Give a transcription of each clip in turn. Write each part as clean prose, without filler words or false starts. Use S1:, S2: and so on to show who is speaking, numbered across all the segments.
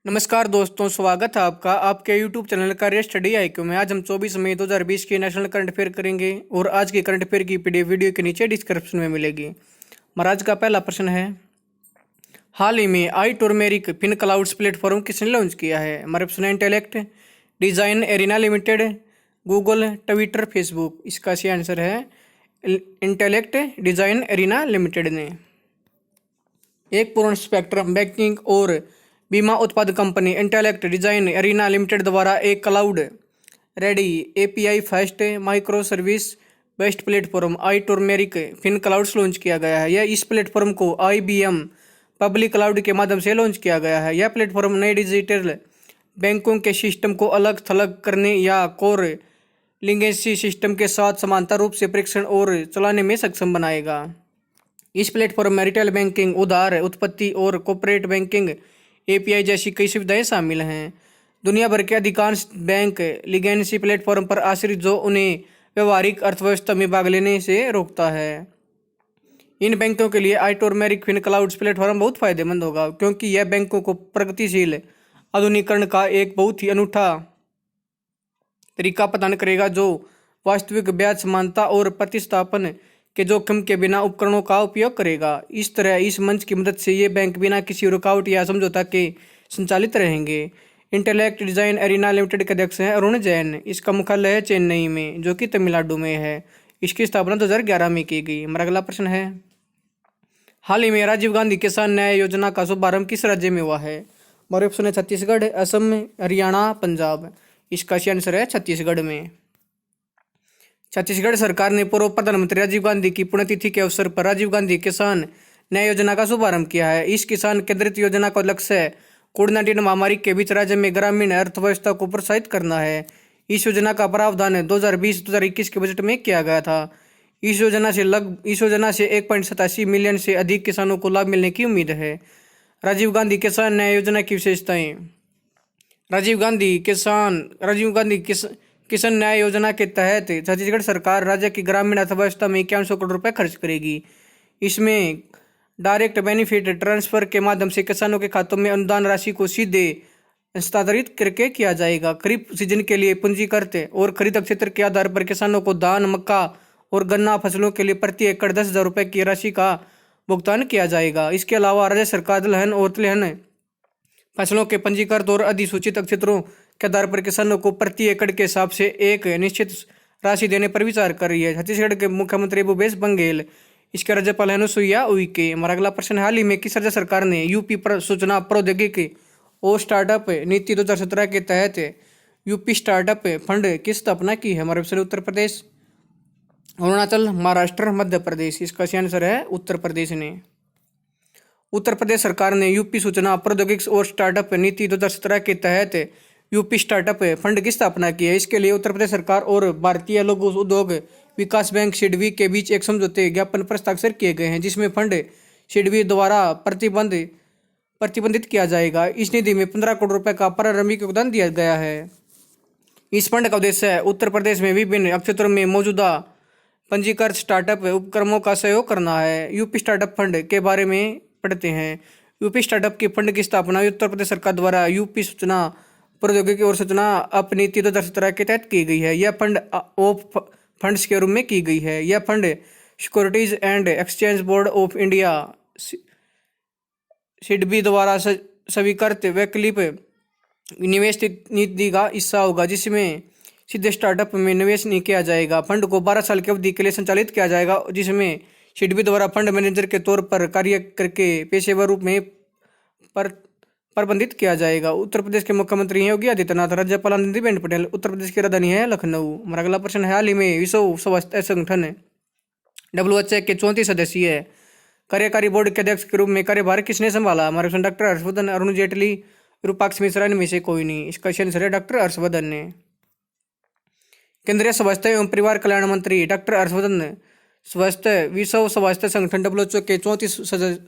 S1: नमस्कार दोस्तों, स्वागत है आपका आपके YouTube channel career study IQ में। आज हम 24 मई 2020 की नेशनल करंट अफेयर करेंगे और आज की करंट अफेयर की पीडीएफ वीडियो के नीचे डिस्क्रिप्शन में मिलेगी। हमारा आज का पहला प्रश्न है, हाल ही में आई टर्मेरिक फिन क्लाउड्स प्लेटफॉर्म किसने लॉन्च किया है? हमारे ऑप्शन है intellect, Design Arena limited, Google, Twitter, Facebook. इसका सही आंसर है इंटेलेक्ट डिजाइन एरिना लिमिटेड ने। एक पूर्ण स्पेक्ट्रम बैंकिंग और बीमा उत्पाद company Intellect Design Arena Limited द्वारा एक cloud ready API first micro service based platform i turmeric fin clouds launch किया गया है। यह इस प्लेटफॉर्म को आईबीएम पब्लिक क्लाउड के माध्यम से लॉन्च किया गया है। यह प्लेटफॉर्म नए डिजिटल बैंकों के सिस्टम को अलग थलग करने या कोर लिंगेंसी सिस्टम के साथ समांतर रूप से परीक्षण और चलाने में सक्षम बनाएगा। इस प्लेटफॉर्म में रिटेल बैंकिंग, उधार उत्पत्ति और कॉर्पोरेट बैंकिंग एपीआई जैसी कई सुविधाएं शामिल हैं। दुनिया भर के अधिकांश बैंक लिगेंसी प्लेटफॉर्म पर आश्रित, जो उन्हें व्यवहारिक अर्थव्यवस्था में भाग लेने से रोकता है। इन बैंकों के लिए आई टर्मेरिक फिन क्लाउड्स प्लेटफॉर्म बहुत फायदेमंद होगा, क्योंकि यह बैंकों को प्रगतिशील आधुनिकीकरण का एक बहुत ही अनूठा तरीका प्रदान करेगा, जो वास्तविक ब्याज समानता और प्रतिस्थापन के जोखिम के बिना उपकरणों का उपयोग करेगा। इस तरह इस मंच की मदद से ये बैंक बिना किसी रुकावट या समझौता के संचालित रहेंगे। इंटेलेक्ट डिजाइन एरिना लिमिटेड के अध्यक्ष हैं अरुण जैन। इसका मुख्यालय है चेन्नई में, जो कि तमिलनाडु में है। इसकी स्थापना 2011 में की गई। हमारा अगला प्रश्न है, हाल ही में राजीव गांधी किसान न्याय योजना का शुभारंभ किस राज्य में हुआ है? हमारे ऑप्शन है छत्तीसगढ़, असम, हरियाणा, पंजाब। इसका सही आंसर है छत्तीसगढ़ में। छत्तीसगढ़ सरकार ने पूर्व प्रधानमंत्री राजीव गांधी की पुण्यतिथि के अवसर पर राजीव गांधी किसान न्याय योजना का शुभारंभ किया है। इस किसान केंद्रित योजना का लक्ष्य है कोविड-19 महामारी के बीच राज्य में ग्रामीण अर्थव्यवस्था को प्रोत्साहित करना है। इस योजना का प्रावधान 2020-2021 के बजट में किया गया था। इस योजना से 1.87 मिलियन से अधिक किसानों को लाभ मिलने की उम्मीद है। राजीव गांधी किसान न्याय योजना की विशेषताएं। राजीव गांधी किसान न्याय योजना के तहत छत्तीसगढ़ सरकार राज्य की ग्रामीण अर्थव्यवस्था में 5100 करोड़ रुपए खर्च करेगी। इसमें डायरेक्ट बेनिफिट ट्रांसफर के माध्यम से किसानों के खातों में अनुदान राशि को सीधे हस्तांतरित करके किया जाएगा। खरीफ सीजन के लिए पंजीकृत और खरीद क्षेत्र के आधार पर किसानों को धान, मक्का और गन्ना फसलों के लिए प्रति एकड़ 10,000 रुपये की राशि का भुगतान किया जाएगा। इसके अलावा राज्य सरकार दलहन और तिलहन फसलों के पंजीकृत और अधिसूचित क्षेत्रों के आधार पर किसानों को प्रति एकड़ के हिसाब से एक निश्चित राशि देने पर विचार कर रही है। छत्तीसगढ़ के मुख्यमंत्री भूपेश बघेल, इसके राज्यपाल अनुसुईया उइके। हमारा अगला प्रश्न, हाल ही में किस राज्य सरकार ने यूपी सूचना प्रौद्योगिकी और स्टार्टअप नीति 2017 के तहत यूपी स्टार्टअप फंड की स्थापना की है? हमारे ऑप्शन उत्तर प्रदेश, अरुणाचल, महाराष्ट्र, मध्य प्रदेश। इसका सही आंसर है उत्तर प्रदेश ने। उत्तर प्रदेश सरकार ने यूपी सूचना प्रौद्योगिकी और स्टार्टअप नीति 2017 के तहत यूपी स्टार्टअप फंड की स्थापना की है। इसके लिए उत्तर प्रदेश सरकार और भारतीय लघु उद्योग विकास बैंक सिडबी के बीच एक समझौते ज्ञापन पर हस्ताक्षर किए गए हैं, जिसमें फंड सिडबी द्वारा प्रतिबंधित किया जाएगा। इस निधि में 15 करोड़ रुपए का प्रारंभिक योगदान दिया गया है। इस फंड का उद्देश्य है उत्तर प्रदेश में विभिन्न क्षेत्रों में मौजूदा पंजीकृत स्टार्टअप उपक्रमों का सहयोग करना है। यूपी स्टार्टअप फंड के बारे में पढ़ते हैं। यूपी स्टार्टअप की फंड की स्थापना उत्तर प्रदेश सरकार द्वारा यूपी सूचना प्रौद्योगिकी और सूचना अप नीति 2017 के तहत की गई है। यह फंड ऑफ फंड्स के रूप में की गई है। यह fund securities and exchange board of India SIDBI द्वारा स्वीकृत वैकल्पिक निवेश नीति का हिस्सा होगा, जिसमें सीधे स्टार्टअप में निवेश नहीं किया जाएगा। फंड को 12 साल की अवधि के लिए संचालित किया जाएगा, जिसमें सिडबी द्वारा फंड मैनेजर के तौर पर कार्य करके पेशेवर रूप में प्रबंधित किया जाएगा। उत्तर प्रदेश के मुख्यमंत्री हैं योगी आदित्यनाथ, राज्यपाल आनंदीबेन पटेल। उत्तर प्रदेश की राजधानी है लखनऊ। हमारा अगला प्रश्न है, हाल ही में विश्व स्वास्थ्य संगठन WHO के 34 सदस्यीय कार्यकारी बोर्ड के अध्यक्ष के रूप में कार्यभार किसने संभाला? हमारे ऑप्शन डॉक्टर हर्षवर्धन, अरुण जेटली, विरूपाक्ष मिश्रा, इनमें से कोई नहीं। इसका सही आंसर है डॉक्टर हर्षवर्धन ने। केंद्रीय स्वास्थ्य एवं परिवार कल्याण मंत्री डॉक्टर हर्षवर्धन विश्व स्वास्थ्य संगठन WHO के 34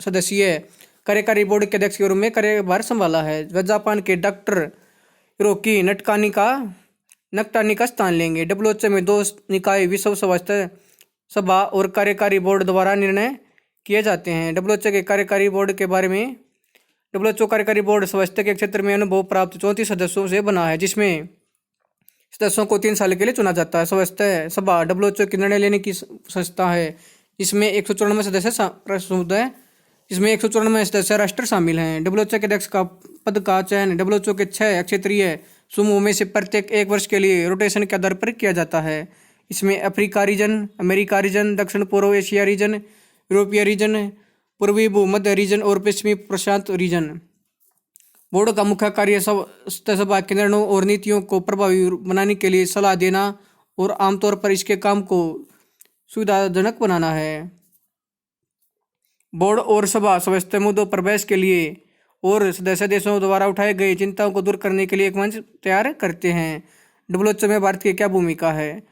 S1: सदस्यीय कार्यकारी बोर्ड के अध्यक्ष के रूप में कार्यभार संभाला है। वह जापान के डॉक्टर हिरोकी नकटानी का स्थान लेंगे। WHO में 2 निकाय विश्व स्वास्थ्य सभा और कार्यकारी बोर्ड द्वारा निर्णय किए जाते हैं। WHO के कार्यकारी बोर्ड के बारे में WHO कार्यकारी बोर्ड स्वास्थ्य के क्षेत्र में अनुभव प्राप्त 34 सदस्यों से बना है, जिसमें सदस्यों को 3 साल के लिए चुना जाता है। स्वास्थ्य सभा WHO की निर्णय लेने की संस्था है, जिसमें 194 सदस्य जिसमें 194 सदस्य राष्ट्र शामिल हैं। WHO के अध्यक्ष का पद का चयन WHO के 6 क्षेत्रीय समूह में से प्रत्येक 1 वर्ष के लिए रोटेशन के आधार पर किया जाता है। इसमें अफ्रीका रीजन, अमेरिका रीजन, दक्षिण पूर्व एशिया रीजन, यूरोपीय रीजन, पूर्वी भूमध्य रीजन और पश्चिमी प्रशांत रीजन। बोर्ड का मुख्य कार्य स्वास्थ्य सभा के निर्णयों और नीतियों को प्रभावी बनाने के लिए सलाह देना और आमतौर पर इसके काम को सुविधाजनक बनाना है। बोर्ड और सभा स्वास्थ्य मुद्दों पर बहस के लिए और सदस्य देशों द्वारा उठाए गए चिंताओं को दूर करने के लिए एक मंच तैयार करते हैं। WHO में भारत की क्या भूमिका है?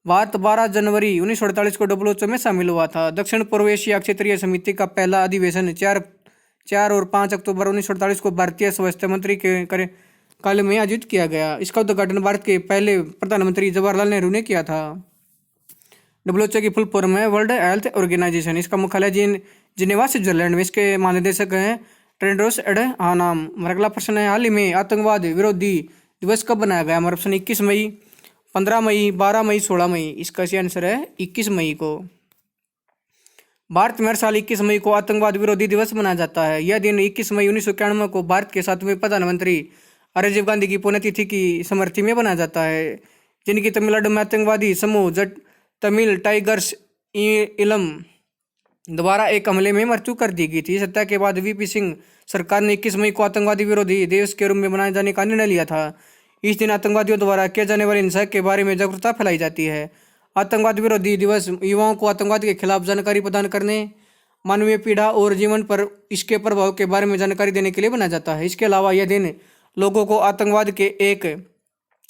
S1: भारत 12 जनवरी 1948 को WHO में शामिल हुआ था। दक्षिण पूर्व एशिया क्षेत्रीय समिति का पहला अधिवेशन 4 और 5 अक्टूबर 1948 को भारतीय स्वास्थ्य मंत्री के काल में आयोजित किया गया। इसका उद्घाटन भारत के पहले प्रधानमंत्री जवाहरलाल नेहरू ने किया था। WHO की फुल फॉर्म है वर्ल्ड हेल्थ ऑर्गेनाइजेशन। इसका मुख्यालय जिनेवा स्विट्जरलैंड में। इसके महानिदेशक हैं टेड्रोस अडहानोम। अगला प्रश्न है, हाल ही में आतंकवाद विरोधी दिवस कब बनाया गया? हमारा ऑप्शन 21 मई, 15 मई, 12 मई, 16 मई। इसका सही आंसर है 21 मई को। भारत में हर साल 21 मई को आतंकवाद विरोधी दिवस मनाया जाता है। यह दिन 21 मई 1991 को भारत के 7वें प्रधानमंत्री राजीव गांधी की पुण्यतिथि की स्मृति में बनाया जाता है, जिनकी तमिलनाडु में आतंकवादी समूह तमिल टाइगर्स इलम द्वारा एक हमले में मृत्यु कर दी गई थी। इस हत्या के बाद VP सिंह सरकार ने 21 मई को आतंकवादी विरोधी दिवस के रूप में मनाए जाने का निर्णय लिया था। इस दिन आतंकवादियों द्वारा किए जाने वाली हिंसा के बारे में जागरूकता फैलाई जाती है। आतंकवाद विरोधी दिवस युवाओं को आतंकवाद के खिलाफ जानकारी प्रदान करने, मानवीय पीड़ा और जीवन पर इसके प्रभाव के बारे में जानकारी देने के लिए बनाया जाता है। इसके अलावा यह दिन लोगों को आतंकवाद के एक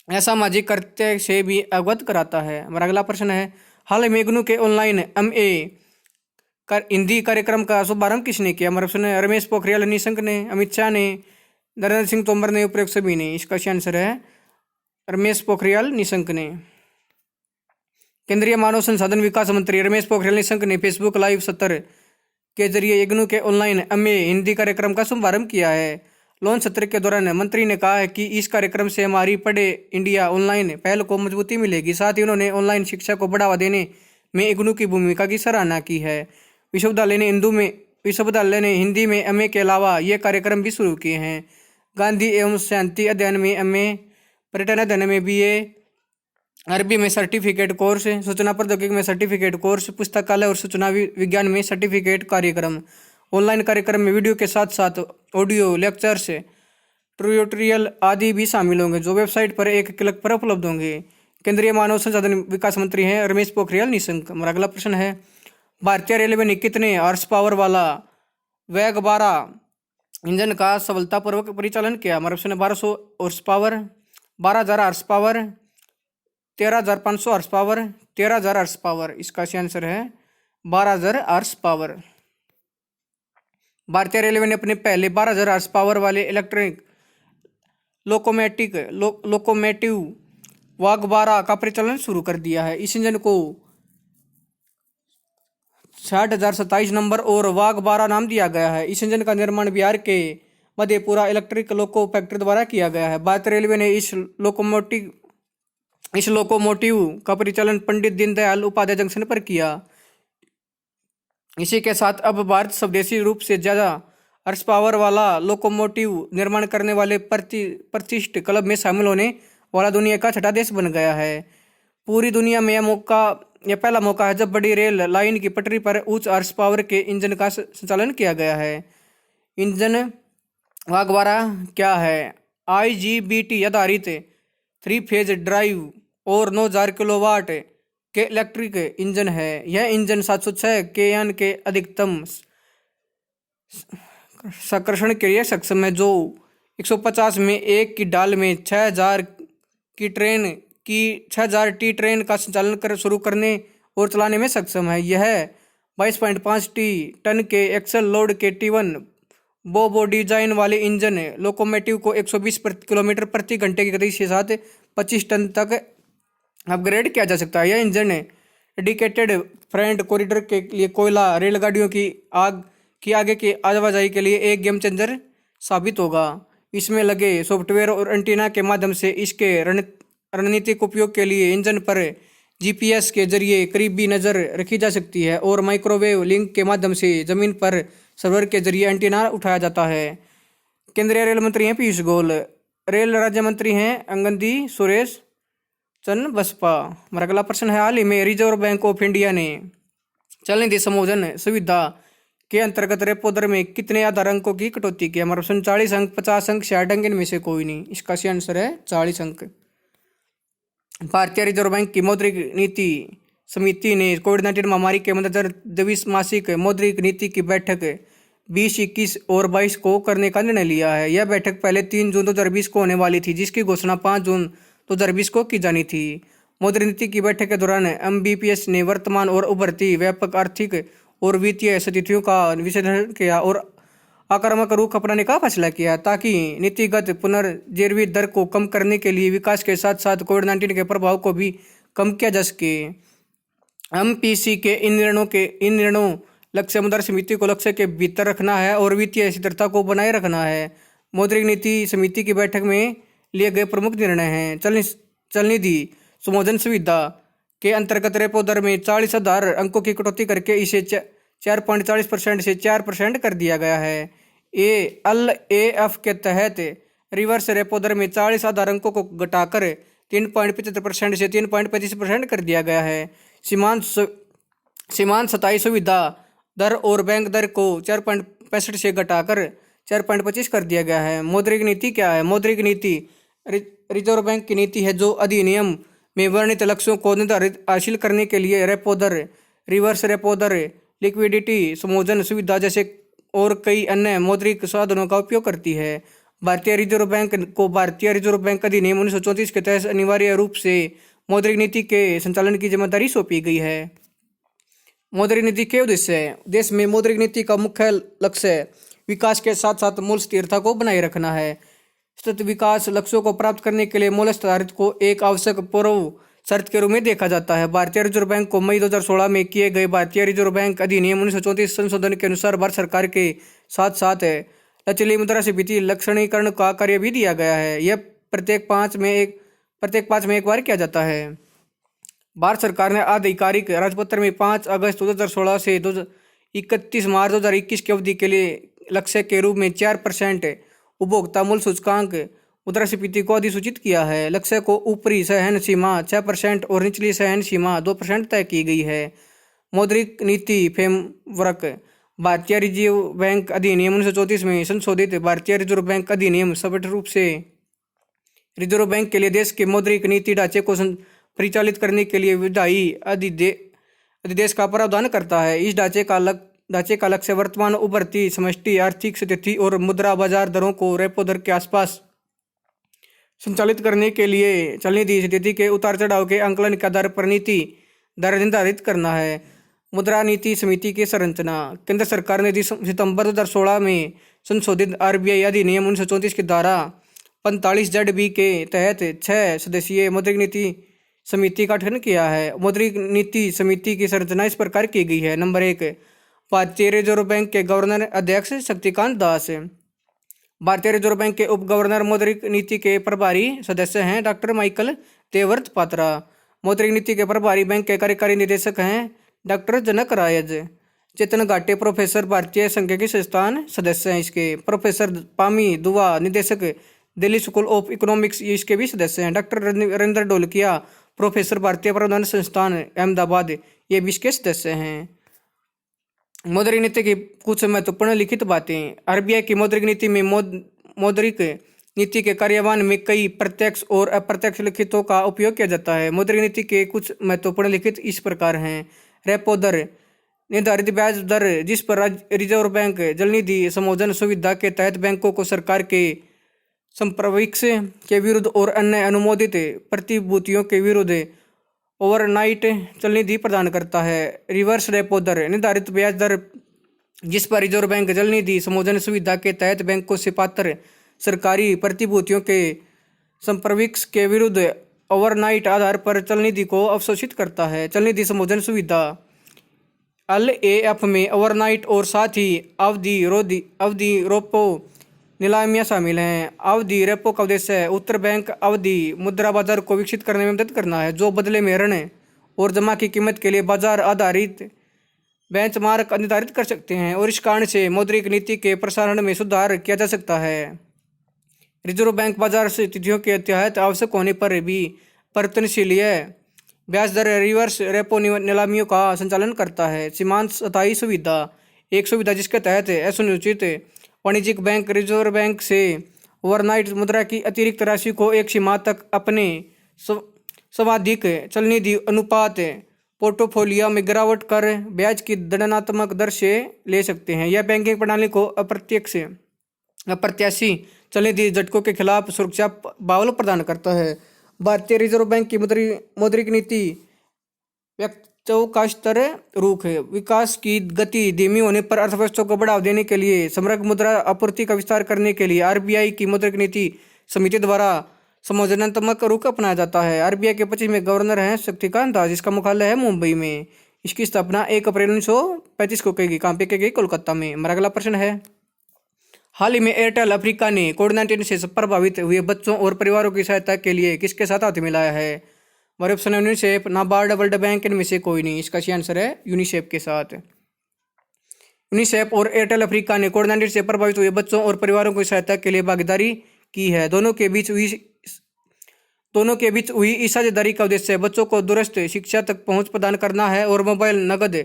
S1: असामाजिक कृत्य से भी अवगत कराता है। हमारा अगला प्रश्न है, हाल में इग्नू के ऑनलाइन MA हिंदी कार्यक्रम का शुभारंभ किसने किया? हमारा ऑप्शन है रमेश पोखरियाल निशंक ने, अमित शाह ने, नरेंद्र सिंह तोमर ने, उपरोक्त सभी ने। इसका सही आंसर है रमेश पोखरियाल निशंक ने। केंद्रीय मानव संसाधन विकास मंत्री रमेश पोखरियाल निशंक ने फेसबुक लाइव सत्र के जरिए इग्नू के ऑनलाइन MA हिंदी कार्यक्रम का शुभारंभ किया है। लॉन्च सत्र के दौरान मंत्री ने कहा है कि इस कार्यक्रम से हमारी पढ़े इंडिया ऑनलाइन पहल को मजबूती मिलेगी। साथ ही उन्होंने ऑनलाइन शिक्षा को बढ़ावा देने में इग्नू की भूमिका की सराहना की है। विश्वविद्यालय ने हिंदी में MA के अलावा ये कार्यक्रम भी शुरू किए हैं। गांधी एवं शांति अध्ययन में MA, पर्यटन अध्ययन में BA, अरबी में सर्टिफिकेट कोर्स, सूचना प्रौद्योगिकी में सर्टिफिकेट कोर्स, पुस्तकालय और सूचना विज्ञान में सर्टिफिकेट कार्यक्रम। ऑनलाइन कार्यक्रम में वीडियो के साथ साथ ऑडियो लेक्चर्स, ट्यूटोरियल आदि भी शामिल होंगे, जो वेबसाइट पर एक क्लिक पर उपलब्ध होंगे। केंद्रीय मानव संसाधन विकास मंत्री हैं रमेश पोखरियाल निशंक। हमारा अगला प्रश्न है, भारतीय रेलवे ने कितने हॉर्स पावर वाला वेग 12 इंजन का सफलतापूर्वक परिचालन किया? हमारा ऑप्शन है 1200 horse power, 12,000 horse power, 13,500 horse power, 13,000 horse power. इसका सही आंसर है 12,000 हॉर्स पावर। भारतीय रेलवे ने अपने पहले 12,000 हॉर्स पावर वाले इलेक्ट्रिक लोकोमोटिव वाग 12 का परिचालन शुरू कर दिया है। इस इंजन को 60,027 नंबर और वाग 12 नाम दिया गया है। इस इंजन का निर्माण बिहार के मधेपुरा इलेक्ट्रिक लोको फैक्ट्री द्वारा किया गया है। भारतीय रेलवे ने इस लोकोमोटिव का परिचालन पंडित दीनदयाल उपाध्याय जंक्शन पर किया। इसी के साथ अब भारत स्वदेशी रूप से ज़्यादा हॉर्स पावर वाला लोकोमोटिव निर्माण करने वाले प्रतिष्ठित क्लब में शामिल होने वाला दुनिया का 6ठा देश बन गया है। पूरी दुनिया में यह पहला मौका है जब बड़ी रेल लाइन की पटरी पर उच्च हॉर्स पावर के इंजन का संचालन किया गया है। इंजन वाग 12 क्या है? IGBT आधारित 3 फेज ड्राइव और 9,000 किलोवाट के इलेक्ट्रिक इंजन है। यह इंजन 706 kN के अधिकतम संकर्षण के लिए सक्षम है, जो 150 में 1 की ढाल में 6,000 टी ट्रेन का संचालन शुरू करने और चलाने में सक्षम है। यह 22.5 टन के एक्सल लोड के T1 बोबो डिजाइन वाले इंजन लोकोमोटिव को 120 किलोमीटर प्रति घंटे की गति के साथ 25 टन तक अपग्रेड किया जा सकता है। यह इंजन डेडिकेटेड फ्रेट कॉरिडोर के लिए कोयला रेलगाड़ियों की आगे की आवाजाही के लिए एक गेम चेंजर साबित होगा। इसमें लगे सॉफ्टवेयर और एंटीना के माध्यम से इसके रणनीतिक उपयोग के लिए इंजन पर जीपीएस के जरिए करीबी नज़र रखी जा सकती है और माइक्रोवेव लिंक के माध्यम से जमीन पर सर्वर के जरिए एंटीना उठाया जाता है। केंद्रीय रेल मंत्री हैं पीयूष गोयल। रेल राज्य मंत्री हैं अंगदी सुरेश चन्न बसपा। हमारा अगला प्रश्न है, हाल ही में रिजर्व बैंक ऑफ इंडिया ने चलनिधि समायोजन सुविधा के अंतर्गत रेपो दर में कितने आधार अंकों की कटौती की? हमारा प्रश्न 40 अंक, 50 अंक, 60 अंक, इनमें से कोई नहीं। इसका सही आंसर है 40 अंक। भारतीय रिजर्व बैंक की मौद्रिक नीति समिति ने कोविड-19 महामारी के मद्देनजर 23 मासिक मौद्रिक नीति की बैठक 20, 21 और 22 को करने का निर्णय लिया है। यह बैठक पहले 3 जून 2020 को होने वाली थी, जिसकी घोषणा 5 जून 2020 को की जानी थी। मौद्रिक नीति की बैठक के दौरान एमबीपीएस ने वर्तमान और उभरती व्यापक आर्थिक और वित्तीय स्थितियों का विश्लेषण किया और आक्रामक रुख अपनाने का फैसला किया, ताकि नीतिगत पुनर्जीवित दर को कम करने के लिए विकास के साथ साथ कोविड-19 के प्रभाव को भी कम किया जा सके। एमपीसी के इन निर्णयों लक्ष्य मुद्रा समिति को लक्ष्य के भीतर रखना है और वित्तीय स्थिरता को बनाए रखना है। मौद्रिक नीति समिति की बैठक में लिए गए प्रमुख निर्णय हैं। चलनिधि समायोजन सुविधा के अंतर्गत रेपो दर में 40 आधार अंकों की कटौती करके इसे 4.40% से 4% कर दिया गया है। एलएएफ के तहत रिवर्स रेपो दर में 40 आधार अंकों को घटाकर 3.75% से 3.25% कर दिया गया है। सीमांत स्थायी सुविधा दर और बैंक दर को 4.65 से घटाकर 4.25 कर दिया गया है। मौद्रिक नीति क्या है? मौद्रिक नीति रिजर्व बैंक की नीति है जो अधिनियम में वर्णित लक्ष्यों को निर्धारित हासिल करने के लिए रेपो दर, रिवर्स रेपो दर, लिक्विडिटी समायोजन सुविधा जैसे और कई अन्य मौद्रिक साधनों का उपयोग करती है। भारतीय रिजर्व बैंक को भारतीय रिजर्व बैंक अधिनियम 1934 के तहत अनिवार्य रूप से मौद्रिक नीति के संचालन की जिम्मेदारी सौंपी गई है। मौद्रिक नीति के उद्देश्य है। देश में मौद्रिक नीति का मुख्य लक्ष्य विकास के साथ साथ मूल्य स्थिरता को बनाए रखना है। सतत विकास लक्ष्यों को प्राप्त करने के लिए मूल्य स्थिरता को एक आवश्यक पूर्व शर्त के रूप में देखा जाता है। भारतीय रिजर्व बैंक को मई 2016 में किए गए भारतीय रिजर्व बैंक अधिनियम 1934 संशोधन के अनुसार भारत सरकार के साथ साथ लचीली मुद्रास्फीति लक्षणीकरण का कार्य भी दिया गया है। यह प्रत्येक 5 में एक बार किया जाता है। भारत सरकार ने आधिकारिक राजपत्र में 5 अगस्त 2016 से 31 मार्च 2021 की अवधि के लिए लक्ष्य के रूप में 4% उपभोक्ता मूल्य सूचकांक मुद्रास्फीति को अधिसूचित किया है। लक्ष्य को ऊपरी सहन सीमा 6% और निचली सहन सीमा 2% तय की गई है। मौद्रिक नीति फ्रेमवर्क भारतीय रिजर्व बैंक अधिनियम 1934 में संशोधित भारतीय रिजर्व बैंक अधिनियम स्पष्ट रूप से रिजर्व बैंक के लिए देश के मौद्रिक नीति ढांचे को परिचालित करने के लिए विधायी अधिदेश का प्रावधान करता है। इस ढांचे का लक्ष्य वर्तमान उभरती समष्टि आर्थिक स्थिति और मुद्रा बाजार दरों को रेपो दर के आसपास संचालित करने के लिए चलनिधि स्थिति के उतार चढ़ाव के आंकलन के आधार पर नीति दर निर्धारित करना है। मुद्रा नीति समिति की संरचना। केंद्र सरकार ने सितंबर 2016 में संशोधित आरबीआई अधिनियम 1934 की धारा 45ZB के तहत 6 सदस्यीय मौद्रिक नीति समिति का गठन किया है। मौद्रिक नीति समिति की संरचना इस प्रकार की गई है। नंबर 1, भारतीय रिजर्व बैंक के गवर्नर अध्यक्ष शक्तिकांत दास। भारतीय रिजर्व बैंक के उप गवर्नर मौद्रिक नीति के प्रभारी सदस्य हैं डॉक्टर माइकल देवव्रत पात्रा। मौद्रिक नीति के प्रभारी बैंक के कार्यकारी निदेशक हैं डॉक्टर जनक रायज। चेतन घाटे प्रोफेसर भारतीय सांख्यिकी संस्थान सदस्य हैं इसके। प्रोफेसर पामी दुआ निदेशक दिल्ली स्कूल ऑफ इकोनॉमिक्स इसके भी सदस्य हैं। डॉक्टर रविंद्र ढोलकिया प्रोफेसर भारतीय प्रबंधन संस्थान अहमदाबाद ये भी इसके सदस्य हैं। मौद्रिक नीति की कुछ महत्वपूर्ण लिखित बातें। आरबीआई की मौद्रिक नीति में मौद्रिक नीति के कार्यान्वयन में कई प्रत्यक्ष और अप्रत्यक्ष लिखितों का उपयोग किया जाता है। मौद्रिक नीति के कुछ महत्वपूर्ण लिखित इस प्रकार हैं। रेपो दर निर्धारित ब्याज दर जिस पर रिजर्व बैंक जलनिधि समायोजन सुविधा के तहत बैंकों को सरकार के संप्रविक्स के विरुद्ध और अन्य अनुमोदित प्रतिभूतियों के विरुद्ध ओवरनाइट चलनिधि प्रदान करता है। रिवर्स रेपो दर निर्धारित ब्याज दर जिस पर रिजर्व बैंक जलनिधि समायोजन सुविधा के तहत बैंकों से पात्र सरकारी प्रतिभूतियों के संप्रविक्स के विरुद्ध ओवरनाइट आधार पर चलनिधि को अवशोषित करता है। चलनिधि समायोजन सुविधा एलएएफ में ओवरनाइट और साथ ही अवधि रेपो नीलामियाँ शामिल हैं। अवधि रेपो का उद्देश्य है उत्तर बैंक अवधि मुद्रा बाजार को विकसित करने में मदद करना है, जो बदले में ऋण और जमा की कीमत के लिए बाजार आधारित बेंचमार्क निर्धारित कर सकते हैं और इस कारण से मौद्रिक नीति के प्रसारण में सुधार किया जा सकता है। रिजर्व बैंक बाजार स्थितियों के तहत आवश्यक होने पर भी परिवर्तनशील ब्याज दर रिवर्स रेपो नीलामियों का संचालन करता है। सीमांत स्थायी सुविधा एक सुविधा जिसके तहत असुनिश्चित वाणिज्यिक बैंक रिजर्व बैंक से ओवरनाइट मुद्रा की अतिरिक्त राशि को एक सीमा तक अपने सर्वाधिक चलनिधि अनुपात पोर्टफोलियो में गिरावट कर ब्याज की दंडनात्मक दर से ले सकते हैं। यह बैंकिंग प्रणाली को अप्रत्याशी चलनिधि झटकों के खिलाफ सुरक्षा बावल प्रदान करता है। भारतीय रिजर्व बैंक की मौद्रिक नीति व्यक्तियों का स्तर रुख है। विकास की गति धीमी होने पर अर्थव्यवस्था को बढ़ावा देने के लिए समग्र मुद्रा आपूर्ति का विस्तार करने के लिए आरबीआई की मौद्रिक नीति समिति द्वारा समायोजनात्मक रुख अपनाया जाता है। आरबीआई के 25वें गवर्नर हैं शक्तिकांत दास, जिसका मुख्यालय है मुंबई में। इसकी स्थापना 1 अप्रैल 1935 को की गई। कहाँ पे की गई? कोलकाता में। हमारा अगला प्रश्न है, हाल ही में एयरटेल अफ्रीका ने कोविड-19 से प्रभावित हुए बच्चों और परिवारों की सहायता के लिए किसके साथ हाथ मिलाया है? हमारे ऑप्शन है यूनिसेफ, नाबार्ड, वर्ल्ड बैंक, इनमें से कोई नहीं। इसका सही आंसर है यूनिसेफ के साथ। यूनिसेफ और एयरटेल अफ्रीका ने कोविड-19 से प्रभावित हुए बच्चों और परिवारों की सहायता के लिए भागीदारी की है। दोनों के बीच हुई इस साझेदारी का उद्देश्य बच्चों को दूरस्थ शिक्षा तक पहुंच प्रदान करना है और मोबाइल नकद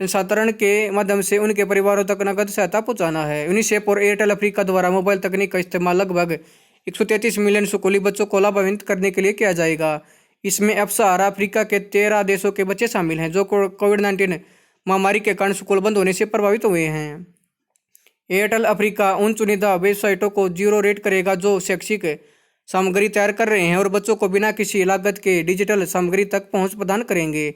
S1: संसाधन के माध्यम से उनके परिवारों तक नकद सहायता पहुंचाना है। यूनिसेफ और एयरटेल अफ्रीका द्वारा मोबाइल तकनीक का इस्तेमाल लगभग 133 मिलियन स्कूली बच्चों को लाभान्वित करने के लिए किया जाएगा। इसमें अब सहारा अफ्रीका के 13 देशों के बच्चे शामिल हैं जो कोविड-19 महामारी के कारण स्कूल बंद होने से प्रभावित हुए हैं। एयरटेल अफ्रीका उन चुनिंदा वेबसाइटों को जीरो रेट करेगा जो शैक्षिक सामग्री तैयार कर रहे हैं और बच्चों को बिना किसी लागत के डिजिटल सामग्री तक पहुंच प्रदान करेंगे।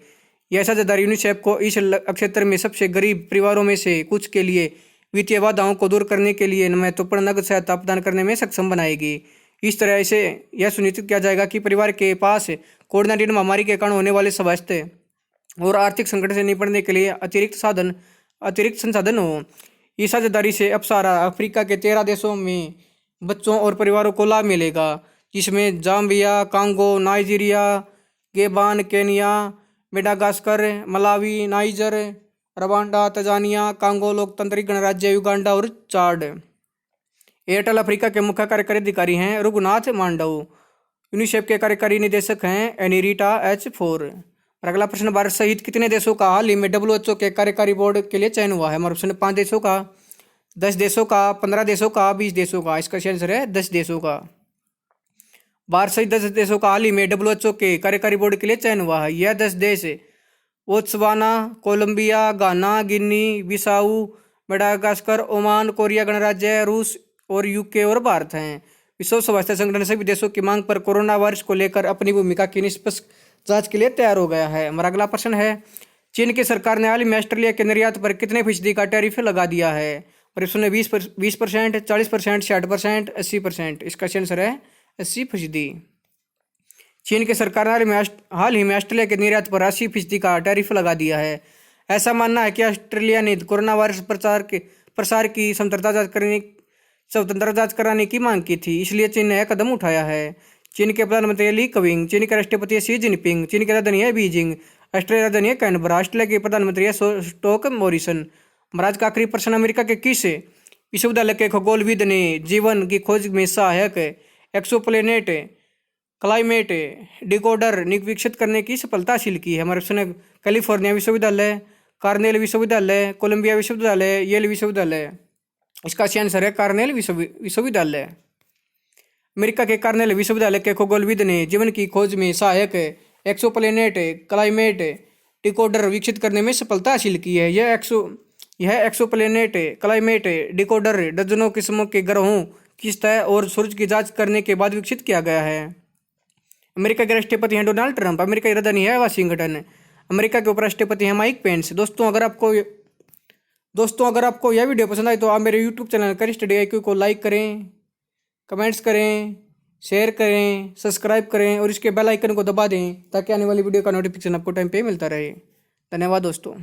S1: यह साझेदारी यूनिसेफ को इस क्षेत्र में सबसे गरीब परिवारों में से कुछ के लिए वित्तीय बाधाओं को दूर करने के लिए महत्वपूर्ण नकद सहायता प्रदान करने में सक्षम बनाएगी। इस तरह से यह सुनिश्चित किया जाएगा कि परिवार के पास कोविड-19 महामारी के कारण होने वाले स्वास्थ्य और आर्थिक संकट से निपटने के लिए अतिरिक्त संसाधन हो। इस साझेदारी से अब सारा अफ्रीका के 13 देशों में बच्चों और परिवारों को लाभ मिलेगा, जिसमें Zambia, Congo, Nigeria, Gabon, Kenya, Madagascar, Malawi, Niger, Rwanda, Tanzania, Congo लोकतांत्रिक गणराज्य, युगांडा और चाड। एयरटेल अफ्रीका के मुख्य कार्यकारी अधिकारी हैं रघुनाथ मांडव। यूनिसेफ के कार्यकारी निदेशक हैं एनीरिटा H4। अगला प्रश्न, भारत सहित कितने देशों का हाल ही में WHO के कार्यकारी बोर्ड के लिए चयन हुआ है? हमारा ऑप्शन 5 देशों का, 10 देशों का, 15 देशों का, 20 देशों का। इसका सही आंसर है 10 देशों का। भारत सहित 10 देशों का हाल ही में WHO के कार्यकारी बोर्ड के लिए चयन हुआ है। यह 10 देश बोत्सवाना, कोलंबिया, घाना, गिनी बिसाऊ, मेडागास्कर, ओमान, कोरिया गणराज्य, रूस और यूके और भारत हैं। विश्व स्वास्थ्य संगठन सभी देशों की मांग पर कोरोना वायरस को लेकर अपनी भूमिका की निष्पक्ष जांच के लिए तैयार हो गया है। हमारा अगला प्रश्न है, चीन की सरकार ने हाल ही में ऑस्ट्रेलिया के निर्यात पर कितने फीसदी का टैरिफ लगा दिया है? प्रश्न 20%, 40%, 60%, 80%। इसका आंसर है 80%। चीन की सरकार ने हाल ही में ऑस्ट्रेलिया के निर्यात पर 80% का टैरिफ लगा दिया है। ऐसा मानना है कि ऑस्ट्रेलिया ने कोरोना वायरस प्रसार की स्वतंत्र जांच कराने की मांग की थी, इसलिए चीन ने यह कदम उठाया है। चीन के प्रधानमंत्री ली कविंग, चीन के राष्ट्रपति शी जिनपिंग, चीन की राजधानी है बीजिंग, ऑस्ट्रेलिया राजधानी है कैनबरा, ऑस्ट्रेलिया के प्रधानमंत्री है स्कॉट मॉरिसन। महाराज का आखिरी प्रश्न, अमेरिका के किस विश्वविद्यालय के खगोलविद ने जीवन की खोज में सहायक एक्सोप्लैनेट क्लाइमेट डिकोडर विकसित करने की सफलता हासिल की है? हमारे ऑप्शन कैलिफोर्निया विश्वविद्यालय, कार्नेल विश्वविद्यालय, कोलंबिया विश्वविद्यालय, येल विश्वविद्यालय। इसका सही आंसर है कार्नेल विश्वविद्यालय। अमेरिका के कार्नेल विश्वविद्यालय के खगोलविद ने जीवन की खोज में सहायक एक्सोप्लैनेट क्लाइमेट डिकोडर विकसित करने में सफलता हासिल की है। यह एक्सोप्लैनेट क्लाइमेट डिकोडर दर्जनों किस्मों के ग्रहों की सतह और सूरज की जांच करने के बाद विकसित किया गया है। अमेरिका के राष्ट्रपति हैं डोनाल्ड ट्रंप, अमेरिका की राजधानी है वाशिंगटन, अमेरिका के उपराष्ट्रपति हैं माइक पेंस। दोस्तों अगर आपको यह वीडियो पसंद आए तो आप मेरे YouTube channel career study IQ को लाइक करें, कमेंट्स करें, शेयर करें, सब्सक्राइब करें और इसके बेल आइकन को दबा दें ताकि आने वाली वीडियो का नोटिफिकेशन आपको टाइम पे मिलता रहे। धन्यवाद दोस्तों।